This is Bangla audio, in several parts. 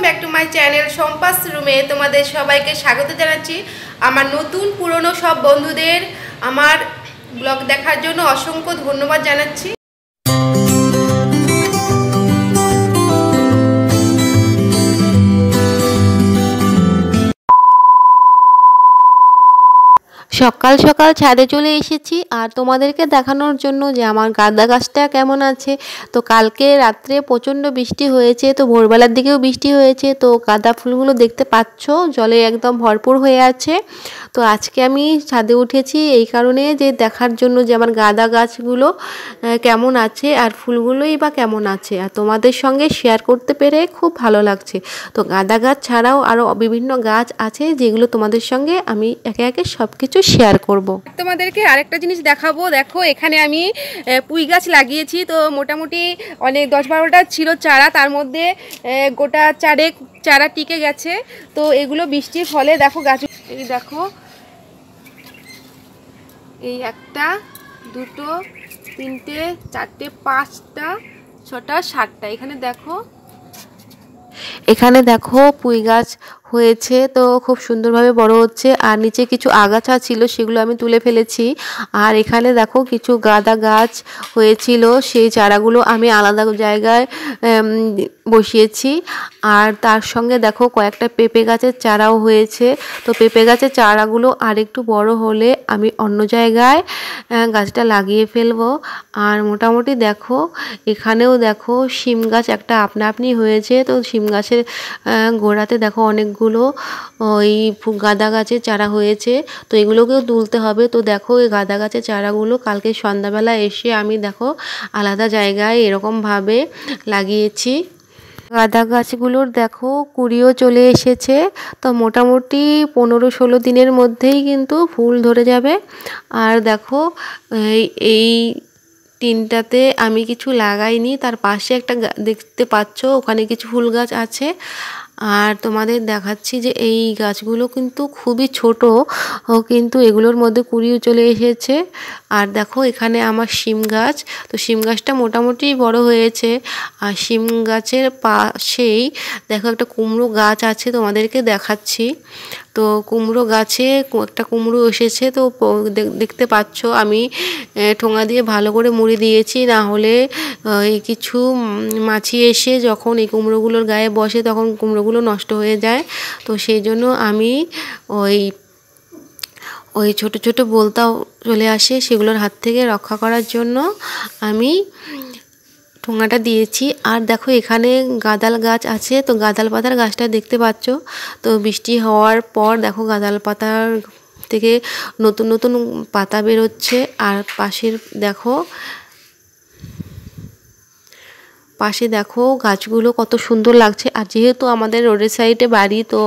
ব্যাক টু মাই চ্যানেল সম্পাস রুমে তোমাদের সবাইকে স্বাগত জানাচ্ছি। আমার নতুন পুরনো সব বন্ধুদের আমার ব্লগ দেখার জন্য অসংখ্য ধন্যবাদ জানাচ্ছি। সকাল সকাল ছাদে চলে এসেছি আর তোমাদেরকে দেখানোর জন্য যে আমার গাঁদা গাছটা কেমন আছে। তো কালকে রাত্রে প্রচণ্ড বৃষ্টি হয়েছে, তো ভোরবেলার দিকেও বৃষ্টি হয়েছে, তো গাঁদা ফুলগুলো দেখতে পাচ্ছ জলে একদম ভরপুর হয়ে আছে। তো আজকে আমি ছাদে উঠেছি এই কারণে যে দেখার জন্য যে আমার গাঁদা গাছগুলো কেমন আছে আর ফুলগুলোই বা কেমন আছে, আর তোমাদের সঙ্গে শেয়ার করতে পেরে খুব ভালো লাগছে। তো গাঁদা গাছ ছাড়াও আরও বিভিন্ন গাছ আছে যেগুলো তোমাদের সঙ্গে আমি একে একে সব কিছু শেয়ার করব। তোমাদেরকে আরেকটা জিনিস দেখাবো। দেখো এখানে আমি পুঁই গাছ লাগিয়েছি, তো মোটামুটি অনেক 10-12টা ছিল চারা, তার মধ্যে গোটা চারেক চারা টিকে গেছে। তো এগুলো বৃষ্টির ফলে দেখো গাছ, এই দেখো এই 1টা 2টো 3টে 4টে 5টা 6টা 7টা এখানে দেখো পুঁই গাছ হয়েছে, তো খুব সুন্দরভাবে বড় হচ্ছে। আর নিচে কিছু আগাছা ছিল সেগুলো আমি তুলে ফেলেছি। আর এখানে দেখো কিছু গাঁদা গাছ হয়েছিল, সেই চারাগুলো আমি আলাদা জায়গায় বসিয়েছি। আর তার সঙ্গে দেখো কয়েকটা পেঁপে গাছের চারাও হয়েছে। তো পেঁপে গাছের চারাগুলো আরেকটু বড় হলে আমি অন্য জায়গায় গাছটা লাগিয়ে ফেলবো। আর মোটামুটি দেখো এখানেও দেখো শিম গাছ একটা আপনা আপনি হয়েছে। তো শিম গাছের গোড়াতে দেখো অনেকগুলো ওই গাঁদা গাছের চারা হয়েছে, তো এগুলোকেও তুলতে হবে। তো দেখো এই গাঁদা গাছের চারাগুলো কালকে সন্ধ্যাবেলা এসে আমি দেখো আলাদা জায়গায় এরকমভাবে লাগিয়েছি। গাঁদা গাছগুলোর দেখো কুঁড়িও চলে এসেছে, তো মোটামুটি 15-16 দিনের মধ্যেই কিন্তু ফুল ধরে যাবে। আর দেখো এই তিনটাতে আমি কিছু লাগাইনি, তার পাশে একটা দেখতে পাচ্ছ ওখানে কিছু ফুল গাছ আছে। আর তোমাদের দেখাচ্ছি যে এই গাছগুলো কিন্তু খুবই ছোট, কিন্তু এগুলোর মধ্যে কুঁড়িও চলে এসেছে। আর দেখো এখানে আমার শিম গাছ, তো শিম গাছটা মোটামুটি বড় হয়েছে। আর শিম গাছের পাশেই দেখো একটা কুমড়ো গাছ আছে, তোমাদেরকে দেখাচ্ছি। তো কুমড়ো গাছে একটা কুমড়ো এসেছে, তো দেখতে পাচ্ছ আমি ঠোঙা দিয়ে ভালো করে মুড়ে দিয়েছি, না হলে এই কিছু মাছি এসে যখন এই কুমড়োগুলোর গায়ে বসে তখন কুমড়োগুলো নষ্ট হয়ে যায়। তো সেই জন্য আমি ওই ছোট ছোট বোলতাও চলে আসে, সেগুলোর হাত থেকে রক্ষা করার জন্য আমি ঠোঙাটা দিয়েছি। আর দেখো এখানে গাঁদাল গাছ আছে, তো গাঁদাল পাতার গাছটা দেখতে পাচ্ছ। তো বৃষ্টি হওয়ার পর দেখো গাঁদাল পাতার থেকে নতুন নতুন পাতা বেরোচ্ছে। আর পাশে দেখো গাছগুলো কত সুন্দর লাগছে। আর যেহেতু আমাদের রোডের সাইডে বাড়ি, তো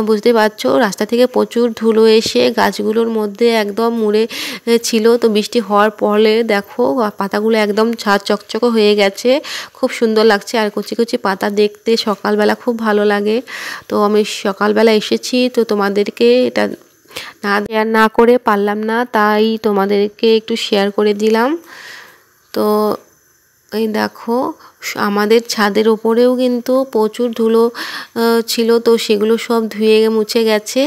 বুঝতে পারছো রাস্তা থেকে প্রচুর ধুলো এসে গাছগুলোর মধ্যে একদম মুড়ে ছিল। তো বৃষ্টি হওয়ার পরে দেখো পাতাগুলো একদম ঝাঁ চকচকে হয়ে গেছে, খুব সুন্দর লাগছে। আর কচি কচি পাতা দেখতে সকালবেলা খুব ভালো লাগে। তো আমি সকালবেলা এসেছি, তো তোমাদেরকে এটা শেয়ার না করে পারলাম না, তাই তোমাদেরকে একটু শেয়ার করে দিলাম। তো এই দেখো আমাদের ছাদের ওপরেও কিন্তু প্রচুর ধুলো ছিল, তো সেগুলো সব ধুয়ে মুছে গেছে।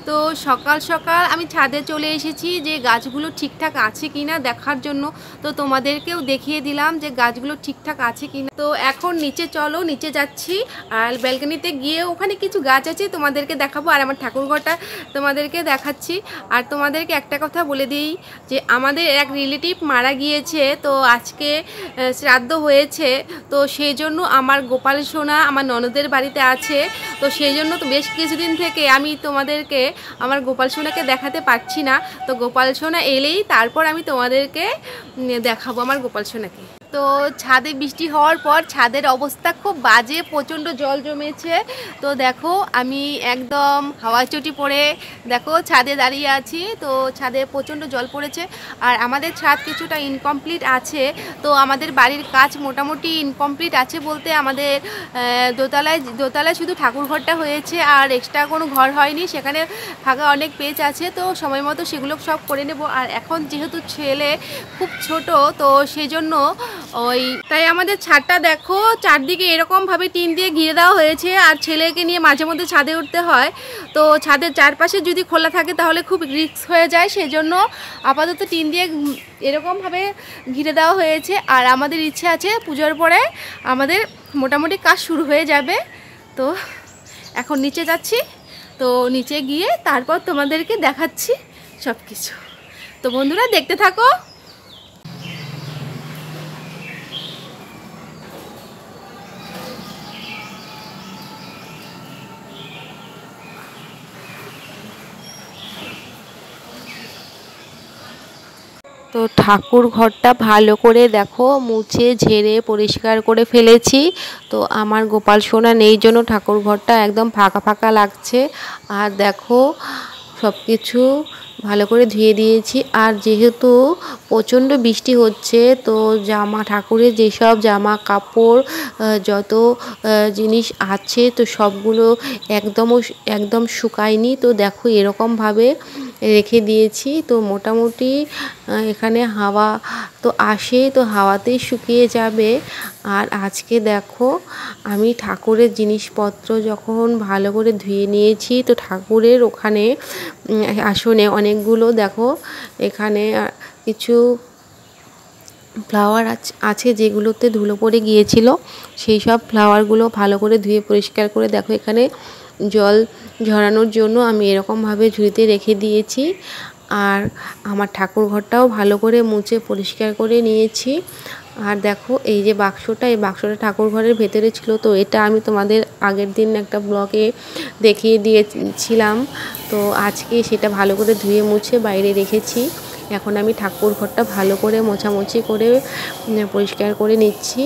তো সকাল সকাল আমি ছাদে চলে এসেছি যে গাছগুলো ঠিকঠাক আছে কিনা দেখার জন্য। তো তোমাদেরকেও দেখিয়ে দিলাম যে গাছগুলো ঠিকঠাক আছে কিনা। তো এখন নিচে চলো, নিচে যাচ্ছি। আর ব্যালকনিতে গিয়ে ওখানে কিছু গাছ আছে তোমাদেরকে দেখাবো, আর আমার ঠাকুরঘরটা তোমাদেরকে দেখাচ্ছি। আর তোমাদেরকে একটা কথা বলে দিই যে আমাদের এক রিলেটিভ মারা গিয়েছে, তো আজকে শ্রাদ্ধ হয়েছে। তো সেই জন্য আমার গোপাল সোনা আমার ননদের বাড়িতে আছে। তো সেই জন্য তো বেশ কিছুদিন থেকে আমি তোমাদেরকে আমার গোপাল সোনাকে দেখাতে পারছি না। তো গোপাল সোনা এলেই তারপর আমি তোমাদেরকে দেখাবো আমার গোপাল সোনাকে। তো ছাদে বৃষ্টি হওয়ার পর ছাদের অবস্থা খুব বাজে, প্রচণ্ড জল জমেছে। তো দেখো আমি একদম হাওয়াই চটি পরে দেখো ছাদে দাঁড়িয়ে আছি। তো ছাদে প্রচণ্ড জল পড়েছে আর আমাদের ছাদ কিছুটা ইনকমপ্লিট আছে। তো আমাদের বাড়ির কাজ মোটামুটি ইনকমপ্লিট আছে বলতে আমাদের দোতলায় শুধু ঠাকুর ঘরটা হয়েছে আর এক্সট্রা কোনো ঘর হয়নি, সেখানে ফাঁকা অনেক পেজ আছে। তো সময় মতো সেগুলো সব করে নেব। আর এখন যেহেতু ছেলে খুব ছোট তো সেই জন্য তাই আমাদের ছাদটা দেখো চারদিকে এরকমভাবে টিন দিয়ে ঘিরে দেওয়া হয়েছে। আর ছেলেকে নিয়ে মাঝে মধ্যে ছাদে উঠতে হয়, তো ছাদের চারপাশে যদি খোলা থাকে তাহলে খুব রিস্ক হয়ে যায়, সেই জন্য আপাতত টিন দিয়ে এরকমভাবে ঘিরে দেওয়া হয়েছে। আর আমাদের ইচ্ছে আছে পুজোর পরে আমাদের মোটামুটি কাজ শুরু হয়ে যাবে। তো এখন নিচে যাচ্ছি, তো নিচে গিয়ে তারপর তোমাদেরকে দেখাচ্ছি সব কিছু। তো বন্ধুরা দেখতে থাকো। তো ঠাকুর ঘরটা ভালো করে দেখো মুছে ঝেড়ে পরিষ্কার করে ফেলেছি। তো আমার গোপাল সোনা নেই জন্য ঠাকুর ঘরটা একদম ফাঁকা ফাঁকা লাগছে। আর দেখো সব কিছু ভালো করে ধুয়ে দিয়েছি। আর যেহেতু প্রচণ্ড বৃষ্টি হচ্ছে তো ঠাকুরের যেসব জামা কাপড় যত জিনিস আছে তো সবগুলো একদম শুকায়নি। তো দেখো এরকমভাবে রেখে দিয়েছি। তো মোটামুটি এখানে হাওয়া তো আসে, তো হাওয়াতেই শুকিয়ে যাবে। আর আজকে দেখো আমি ঠাকুরের জিনিসপত্র যখন ভালো করে ধুয়ে নিয়েছি, তো ঠাকুরের ওখানে আসনে অনেকগুলো দেখো এখানে কিছু ফ্লাওয়ার আছে যেগুলোতে ধুলো পড়ে গিয়েছিল, সেই সব ফ্লাওয়ারগুলো ভালো করে ধুয়ে পরিষ্কার করে দেখো এখানে জল ঝরানোর জন্য আমি এরকমভাবে ঝুড়িতে রেখে দিয়েছি। আর আমার ঠাকুর ঘরটাও ভালো করে মুছে পরিষ্কার করে নিয়েছি। আর দেখো এই যে বাক্সটা, এই বাক্সটা ঠাকুর ঘরের ভেতরে ছিল। তো এটা আমি তোমাদের আগের দিন একটা ব্লগে দেখিয়ে দিয়েছিলাম। তো আজকে সেটা ভালো করে ধুয়ে মুছে বাইরে রেখেছি। এখন আমি ঠাকুর ঘরটা ভালো করে মোছামুছি করে পরিষ্কার করে নিচ্ছি।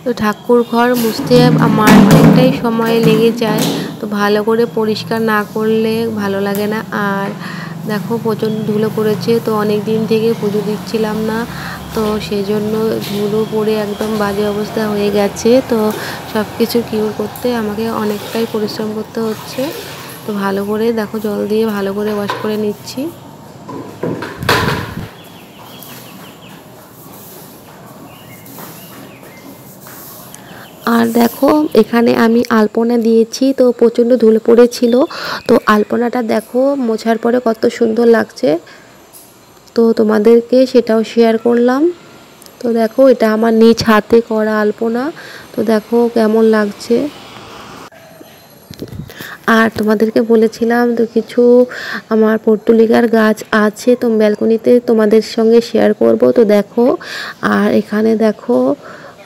তো ঠাকুর ঘর মুছতে আমার অনেকটাই সময় লেগে যায়। তো ভালো করে পরিষ্কার না করলে ভালো লাগে না। আর দেখো প্রচণ্ড ধুলো পড়েছে, তো অনেক দিন থেকে পুজো দিচ্ছিলাম না, তো সেই জন্য ধুলো পড়ে একদম বাজে অবস্থা হয়ে গেছে। তো সব কিছু কিউর করতে আমাকে অনেকটাই পরিশ্রম করতে হচ্ছে। তো ভালো করে দেখো জল দিয়ে ভালো করে ওয়াশ করে নিচ্ছি। আর দেখো এখানে আমি আলপনা দিয়েছি, তো প্রচণ্ড ধুলো পড়েছিল। তো আলপনাটা দেখো মোছার পরে কত সুন্দর লাগছে, তো তোমাদেরকে সেটাও শেয়ার করলাম। তো দেখো এটা আমার নিজ হাতে করা আলপনা, তো দেখো কেমন লাগছে। আর তোমাদেরকে বলেছিলাম তো কিছু আমার পর্তুলিকার গাছ আছে, তো ব্যালকনিতে তোমাদের সঙ্গে শেয়ার করব। তো দেখো আর এখানে দেখো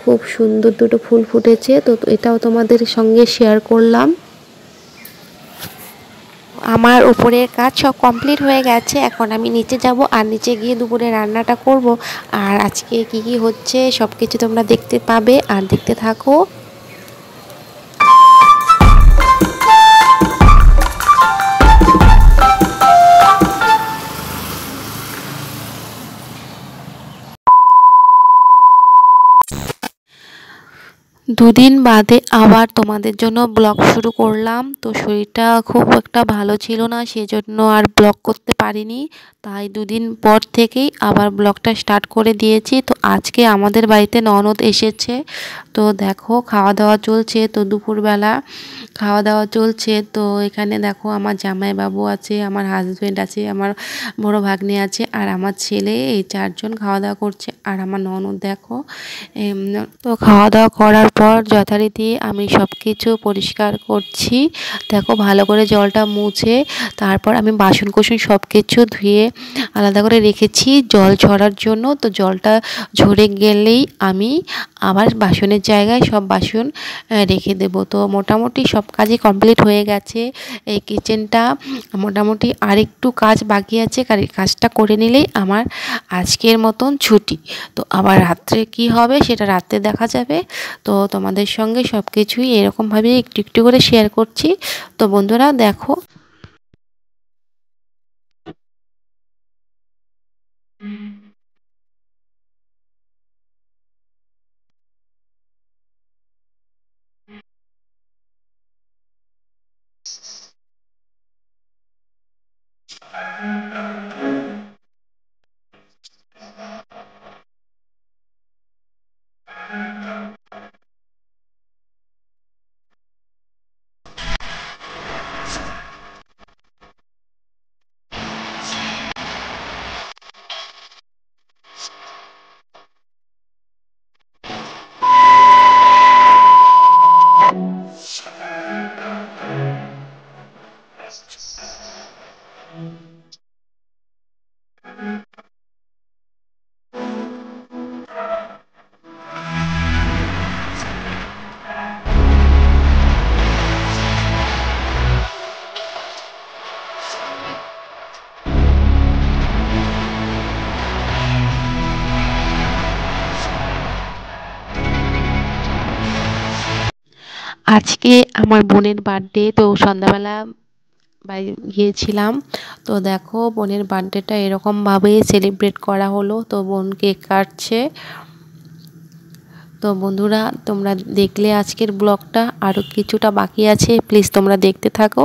খুব সুন্দর দুটো ফুল ফুটেছে, তো এটাও তোমাদের সঙ্গে শেয়ার করলাম। আমার উপরের কাজ সব কমপ্লিট হয়ে গেছে, এখন আমি নিচে যাব আর নিচে গিয়ে দুপুরে রান্নাটা করব। আর আজকে কি কি হচ্ছে সব কিছু তোমরা দেখতে পাবে আর দেখতে থাকো। দুদিন বাদে আবার তোমাদের জন্য ব্লগ শুরু করলাম। তো শরীরটা খুব একটা ভালো ছিল না, সেজন্য আর ব্লগ করতে পারিনি। তাই দুদিন পর থেকেই আবার ব্লগটা স্টার্ট করে দিয়েছি। তো আজকে আমাদের বাড়িতে ননদ এসেছে, তো দেখো খাওয়া দাওয়া চলছে। তো দুপুরবেলা খাওয়া দাওয়া চলছে। তো এখানে দেখো আমার জামাইবাবু আছে, আমার হাজব্যান্ড আছে, আমার বড় ভাগ্নে আছে আর আমার ছেলে, এই চারজন খাওয়া দাওয়া করছে। আর আমার ননদ দেখো। তো খাওয়া দাওয়া করার পর যথারীতি আমি সব কিছু পরিষ্কার করছি। দেখো ভালো করে জলটা মুছে তারপর আমি বাসন কোসন সব কিছু ধুয়ে আলাদা করে রেখেছি জল ঝরার জন্য। তো জলটা ঝরে গেলেই আমি আবার বাসনের জায়গায় সব বাসন রেখে দেব। তো মোটামুটি সব কাজই কমপ্লিট হয়ে গেছে। এই কিচেনটা মোটামুটি আরেকটু কাজ বাকি আছে, কাজটা করে নিলেই আমার আজকের মতন ছুটি। তো আবার রাত্রে কি হবে সেটা রাত্রে দেখা যাবে। তো তোমাদের সঙ্গে সব কিছুই এরকমভাবে একটু একটু করে শেয়ার করছি। তো বন্ধুরা দেখো, আজকে আমার বোনের বার্থডে। তো সন্ধ্যাবেলা বাড়ি গিয়েছিলাম। তো দেখো বোনের বার্থডেটা এরকমভাবে সেলিব্রেট করা হলো। তো বোন কেক কাটছে। তো বন্ধুরা তোমরা দেখলে আজকের ব্লগটা, আরও কিছুটা বাকি আছে, প্লিজ তোমরা দেখতে থাকো।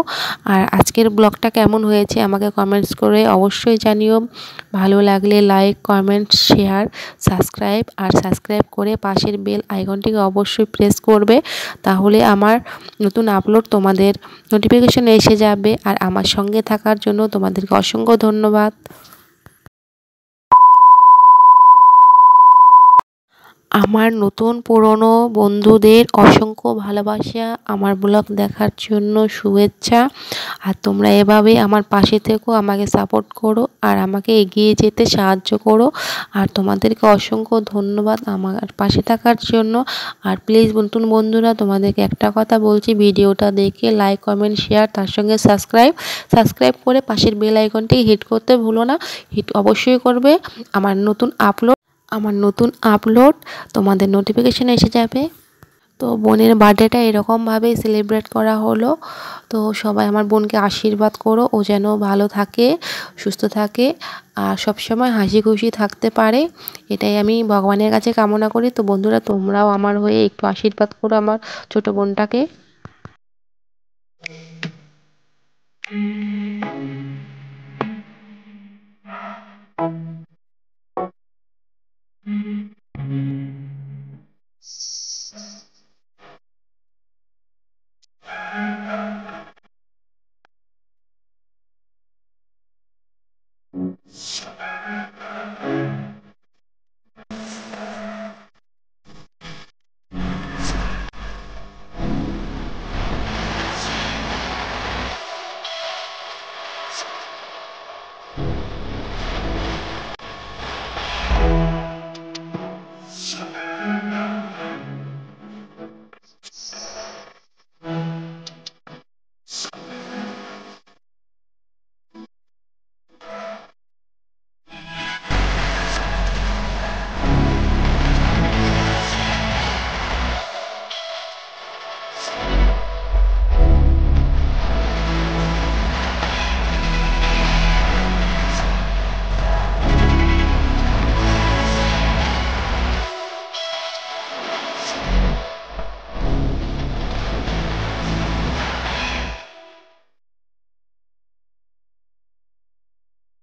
আর আজকের ব্লগটা কেমন হয়েছে আমাকে কমেন্টস করে অবশ্যই জানিও। ভালো লাগলে লাইক, কমেন্ট, শেয়ার, সাবস্ক্রাইব করে পাশের বেল আইকনটিকে অবশ্যই প্রেস করবে। তাহলে আমার নতুন আপলোড তোমাদের নোটিফিকেশন এসে যাবে। আর আমার সঙ্গে থাকার জন্য তোমাদেরকে অসংখ্য ধন্যবাদ। আমার নতুন পুরনো বন্ধুদের অসংখ্য ভালোবাসা, আমার ব্লগ দেখার জন্য শুভেচ্ছা। আর তোমরা এভাবে আমার পাশে থেকো, আমাকে সাপোর্ট করো আর আমাকে এগিয়ে যেতে সাহায্য করো। আর তোমাদেরকে অসংখ্য ধন্যবাদ আমার পাশে থাকার জন্য। আর প্লিজ নতুন বন্ধুরা তোমাদেরকে একটা কথা বলছি, ভিডিওটা দেখে লাইক, কমেন্ট, শেয়ার, তার সঙ্গে সাবস্ক্রাইব করে পাশের বেল আইকনটি হিট করতে ভুলো না। হিট অবশ্যই করবে। আমার নতুন আপলোড তোমাদের নোটিফিকেশন এসে যাবে। তো বোনের বার্থডেটা এরকমভাবেই সেলিব্রেট করা হলো। তো সবাই আমার বোনকে আশীর্বাদ করো, ও যেন ভালো থাকে, সুস্থ থাকে আর সবসময় হাসি খুশি থাকতে পারে, এটাই আমি ভগবানের কাছে কামনা করি। তো বন্ধুরা তোমরাও আমার হয়ে একটু আশীর্বাদ করো আমার ছোটো বোনটাকে।